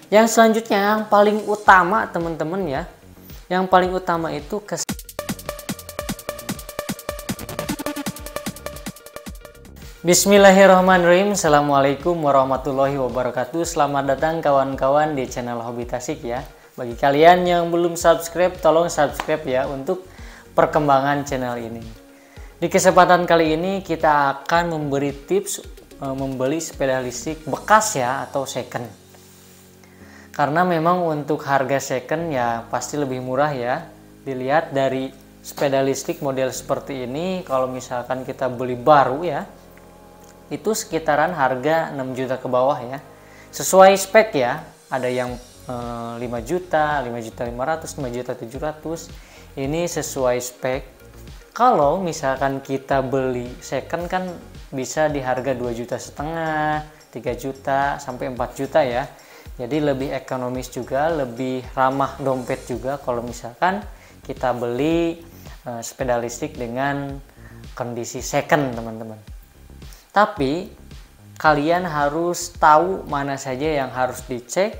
Yang selanjutnya yang paling utama teman-teman ya, yang paling utama itu Bismillahirrahmanirrahim. Assalamualaikum warahmatullahi wabarakatuh. Selamat datang kawan-kawan di channel Hobi Tasik ya. Bagi kalian yang belum subscribe, tolong subscribe ya untuk perkembangan channel ini. Di kesempatan kali ini kita akan memberi tips membeli sepeda listrik bekas ya atau second. Karena memang untuk harga second ya pasti lebih murah ya. Dilihat dari sepeda listrik model seperti ini, kalau misalkan kita beli baru ya, itu sekitaran harga 6 juta ke bawah ya. Sesuai spek ya, ada yang 5 juta, 5 juta 500, 5 juta 700. Ini sesuai spek. Kalau misalkan kita beli second kan bisa di harga 2 juta setengah, 3 juta sampai 4 juta ya. Jadi lebih ekonomis juga, lebih ramah dompet juga kalau misalkan kita beli sepeda listrik dengan kondisi second teman-teman. Tapi kalian harus tahu mana saja yang harus dicek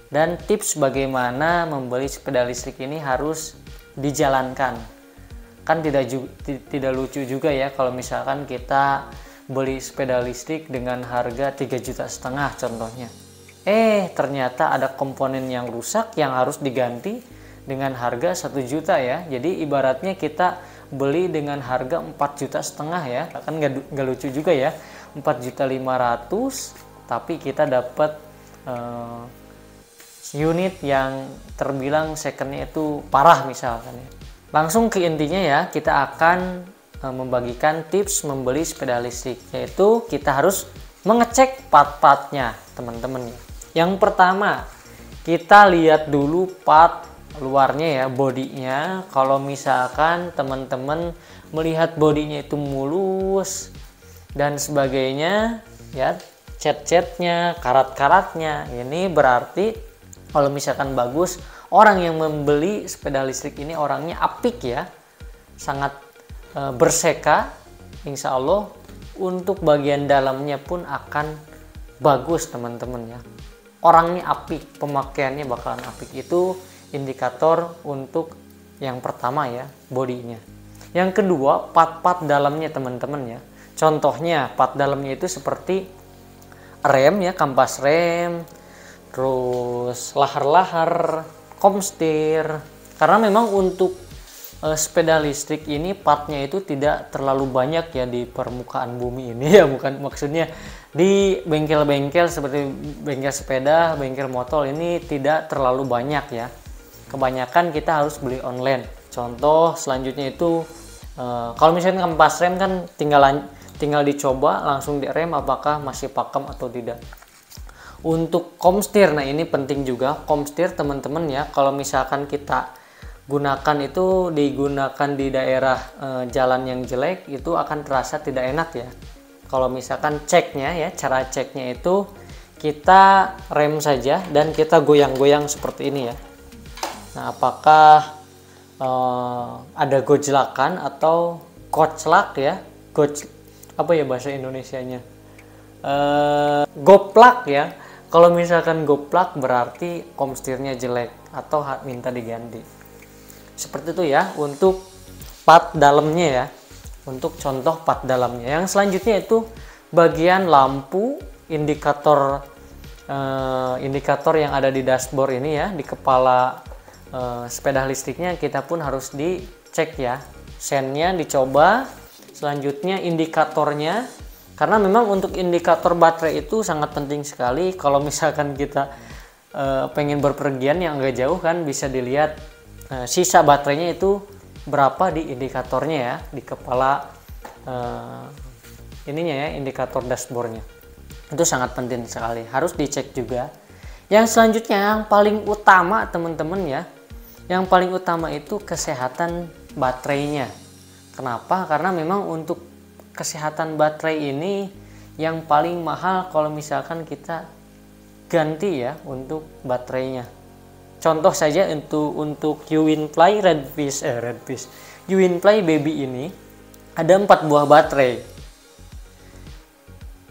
dan tips bagaimana membeli sepeda listrik ini harus dijalankan. Kan tidak lucu juga ya kalau misalkan kita beli sepeda listrik dengan harga 3 juta setengah contohnya. Ternyata ada komponen yang rusak yang harus diganti dengan harga 1 juta ya. Jadi ibaratnya kita beli dengan harga 4 juta setengah ya, kan nggak lucu juga ya, 4 juta 500 tapi kita dapat unit yang terbilang secondnya itu parah misalkan ya. Langsung ke intinya ya, kita akan membagikan tips membeli sepeda listrik, yaitu kita harus mengecek part-partnya teman-teman. Yang pertama kita lihat dulu part luarnya ya, bodinya. Kalau misalkan teman-teman melihat bodinya itu mulus dan sebagainya ya, cat-catnya, karat-karatnya, ini berarti kalau misalkan bagus, orang yang membeli sepeda listrik ini orangnya apik ya, sangat berseka. Insya Allah untuk bagian dalamnya pun akan bagus teman-teman ya, orangnya apik, pemakaiannya bakalan apik. Itu indikator untuk yang pertama ya, bodinya. Yang kedua, part-part dalamnya teman-teman ya. Contohnya part dalamnya itu seperti rem ya, kampas rem, terus lahar-lahar, komstir. Karena memang untuk sepeda listrik ini partnya itu tidak terlalu banyak ya di permukaan bumi ini ya, bukan maksudnya di bengkel-bengkel seperti bengkel sepeda, bengkel motor ini tidak terlalu banyak ya. Kebanyakan kita harus beli online. Contoh selanjutnya itu kalau misalnya kampas rem kan tinggal dicoba langsung di rem apakah masih pakem atau tidak. Untuk komstir, nah ini penting juga komstir teman-teman ya. Kalau misalkan kita gunakan itu digunakan di daerah jalan yang jelek, itu akan terasa tidak enak ya. Kalau misalkan ceknya ya, cara ceknya itu kita rem saja dan kita goyang-goyang seperti ini ya. Nah, apakah ada gojlakan atau koclak ya? Apa ya bahasa Indonesianya? Goplak ya. Kalau misalkan goplak berarti komstirnya jelek atau minta diganti. Seperti itu ya untuk part dalamnya ya. Untuk contoh part dalamnya. Yang selanjutnya itu bagian lampu indikator yang ada di dashboard ini ya, di kepala sepeda listriknya kita pun harus dicek ya. Sennya dicoba, selanjutnya indikatornya, karena memang untuk indikator baterai itu sangat penting sekali. Kalau misalkan kita pengen berpergian yang agak jauh kan bisa dilihat sisa baterainya itu berapa di indikatornya ya, di kepala ininya ya, indikator dashboardnya. Itu sangat penting sekali, harus dicek juga. Yang selanjutnya yang paling utama teman-teman ya, yang paling utama itu kesehatan baterainya. Kenapa? Karena memang untuk kesehatan baterai ini yang paling mahal kalau misalkan kita ganti ya untuk baterainya. Contoh saja untuk Uwinfly Uwinfly Baby ini ada 4 buah baterai.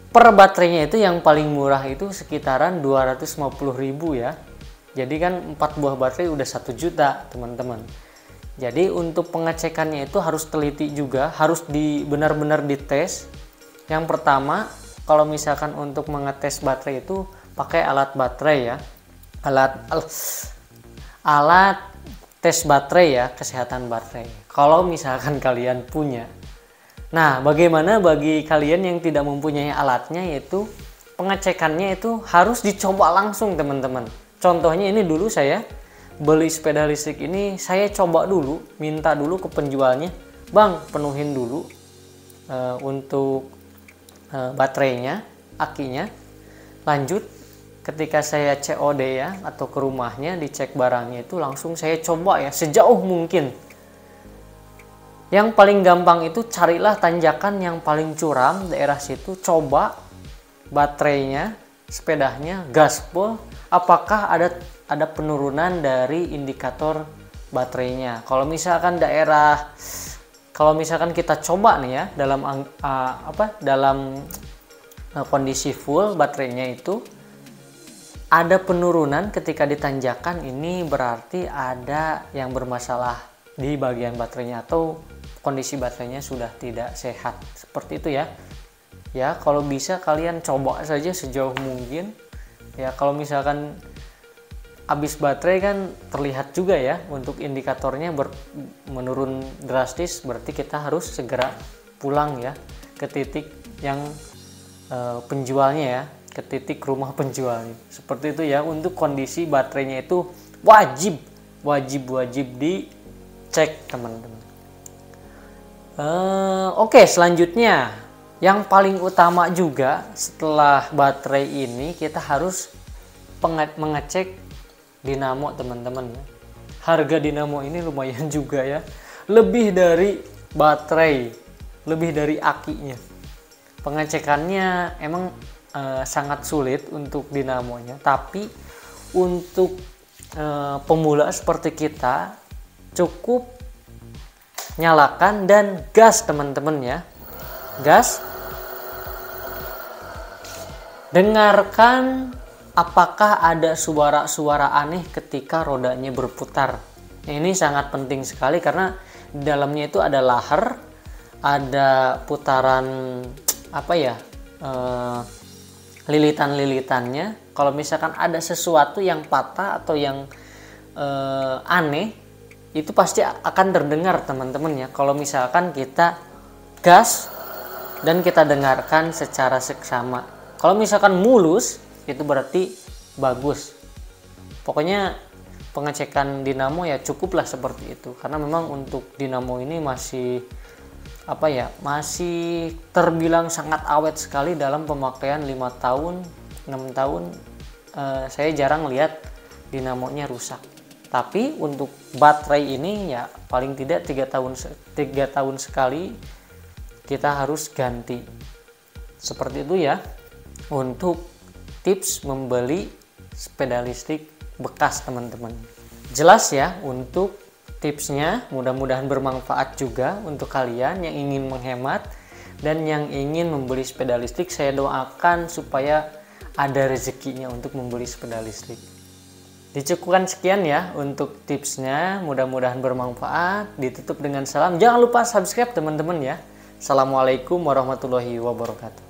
per baterainya itu yang paling murah itu sekitaran 250.000 ya. Jadi kan 4 buah baterai udah 1 juta teman-teman. Jadi untuk pengecekannya itu harus teliti juga, harus benar-benar dites. Yang pertama, kalau misalkan untuk mengetes baterai itu pakai alat baterai ya. Alat tes baterai ya, kesehatan baterai. Kalau misalkan kalian punya. Nah, bagaimana bagi kalian yang tidak mempunyai alatnya, yaitu pengecekannya itu harus dicoba langsung teman-teman. Contohnya ini dulu saya beli sepeda listrik ini, saya coba dulu, minta dulu ke penjualnya, "Bang, penuhin dulu untuk baterainya, akinya." Lanjut, ketika saya COD ya, atau ke rumahnya dicek barangnya itu langsung saya coba ya sejauh mungkin. Yang paling gampang itu carilah tanjakan yang paling curam daerah situ, coba baterainya, sepedanya gaspol, apakah ada penurunan dari indikator baterainya. Kalau misalkan kita coba nih ya dalam kondisi full baterainya itu ada penurunan ketika ditanjakan, ini berarti ada yang bermasalah di bagian baterainya atau kondisi baterainya sudah tidak sehat. Seperti itu ya. Ya, kalau bisa kalian coba saja sejauh mungkin. Ya, kalau misalkan habis baterai kan terlihat juga ya untuk indikatornya menurun drastis, berarti kita harus segera pulang ya ke titik yang penjualnya ya, ke titik rumah penjualnya. Seperti itu ya, untuk kondisi baterainya itu wajib dicek teman-teman. Oke, selanjutnya yang paling utama juga setelah baterai ini kita harus mengecek dinamo teman-teman. Harga dinamo ini lumayan juga ya, lebih dari baterai, lebih dari akinya. Pengecekannya emang sangat sulit untuk dinamonya, tapi untuk pemula seperti kita cukup nyalakan dan gas teman-teman ya, gas. Dengarkan apakah ada suara-suara aneh ketika rodanya berputar. Ini sangat penting sekali karena di dalamnya itu ada lahar, ada putaran lilitan-lilitannya. Kalau misalkan ada sesuatu yang patah atau yang aneh, itu pasti akan terdengar teman-teman ya. Kalau misalkan kita gas dan kita dengarkan secara seksama. Kalau misalkan mulus, itu berarti bagus. Pokoknya pengecekan dinamo ya cukuplah seperti itu, karena memang untuk dinamo ini masih terbilang sangat awet sekali dalam pemakaian 5 tahun 6 tahun. Saya jarang lihat dinamonya rusak. Tapi untuk baterai ini ya paling tidak 3 tahun sekali kita harus ganti. Seperti itu ya untuk tips membeli sepeda listrik bekas teman-teman. Jelas ya untuk tipsnya, mudah-mudahan bermanfaat juga untuk kalian yang ingin menghemat dan yang ingin membeli sepeda listrik. Saya doakan supaya ada rezekinya untuk membeli sepeda listrik. Dicukupkan sekian ya untuk tipsnya, mudah-mudahan bermanfaat. Ditutup dengan salam, jangan lupa subscribe teman-teman ya. Assalamualaikum warahmatullahi wabarakatuh.